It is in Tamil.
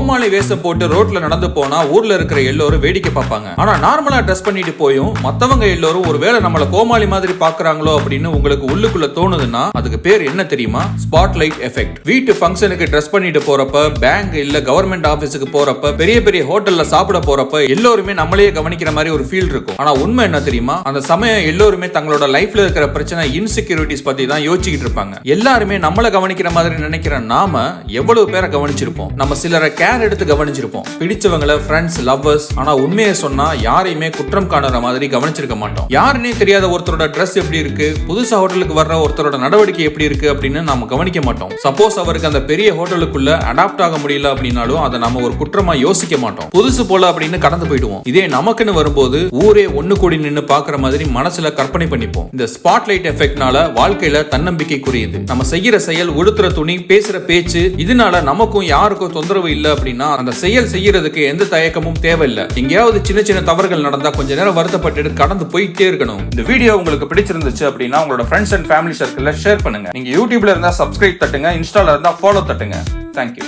கோமாளி வேஷம் போட்டு ரோட்ல நடந்து போனா ஊர்ல இருக்கிற எல்லாரும் வேடிக்கை பார்ப்பாங்க. ஆனா நார்மலா ட்ரெஸ் பண்ணிட்டு போயும் மத்தவங்க எல்லாரும் ஒருவேளை நம்மள கோமாளி மாதிரி பாக்குறாங்களோ அப்படின்னு உங்களுக்கு உள்ளுக்குள்ள தோணுதுன்னா அதுக்கு பேர் என்ன தெரியுமா? Spotlight effect. வீட்டு ஃபங்க்ஷனுக்கு ட்ரெஸ் பண்ணிட்டு போறப்ப, பேங்க் இல்ல கவர்மெண்ட் ஆபீஸுக்கு போறப்ப, பெரிய பெரிய ஹோட்டல்ல சாப்பிட போறப்ப எல்லாருமே நம்மளையே கவனிக்கிற மாதிரி ஒரு ஃபீல் இருக்கும். ஆனா உண்மை என்ன தெரியுமா? அந்த சமயம் எல்லாருமே தங்களோட லைஃப்ல இருக்கிற பிரச்சனை, இன்செக்யூரிட்டிஸ் பத்தி தான் யோசிச்சுக்கிட்டு இருப்பாங்க. எல்லாருமே நம்மள கவனிக்கிற மாதிரி நினைக்கிற நாம எவ்வளவு பேரை கவனிச்சிருப்போம்? நம்ம சிலரை கேர் எடுத்து கவனிச்சிருப்போம், பிடிச்சவங்கள, ஃப்ரெண்ட்ஸ், லவ்வர்ஸ். ஆனா உண்மையை சொன்னா யாரையுமே குற்றம் காணுற மாதிரி கவனிச்சிருக்க மாட்டோம். யாருன்னே தெரியாத ஒருத்தரோட ட்ரெஸ் எப்படி இருக்கு, புதுசா ஹோட்டலுக்கு வர்ற ஒருத்தரோட நடவடிக்கை எப்படி இருக்கு அப்படின்னு நாம கவனிக்க மாட்டோம். சப்போஸ் அவருக்கு அந்த பெரிய ஹோட்டலுக்குள்ள அடாப்ட் ஆக முடியல அப்படின்னாலும் அதை நம்ம ஒரு குற்றமா யோசிக்க மாட்டோம். புதுசு போல அப்படின்னு கடந்து போயிடுவோம். இதே நமக்குன்னு வரும்போது ஊரே ஒண்ணு கூடி நின்னு பாக்குற மாதிரி மனசுல கற்பனை பண்ணிப்போம். இந்த ஸ்பாட்லைட் எஃபெக்ட்னால வாழ்க்கையில தன்னம்பிக்கை குறையுது. நம்ம செய்யற செயல், உடுத்துற துணி, பேசுற பேச்சு, இதனால நமக்கும் யாருக்கும் தொந்தரவு இல்ல அப்படின்னா அந்த செயல் செய்யறதுக்கு எந்த தயக்கமும் தேவையில்லை. எங்கேயாவது சின்ன சின்ன தவறுகள் நடந்தா கொஞ்ச நேரம் வருத்தப்பட்டு கடந்து போயிட்டே இருக்கணும். இந்த வீடியோ உங்களுக்கு பிடிச்சிருந்துச்சு அப்படின்னா உங்களோட ஃப்ரெண்ட்ஸ் அண்ட் ஃபேமிலி சர்க்கிள்ல ஷேர் பண்ணுங்க. நீங்க யூடியூப்ல இருந்தா சப்ஸ்கிரைப் தட்டுங்க, இன்ஸ்டால இருந்தா ஃபாலோ தட்டுங்க. தேங்க்யூ.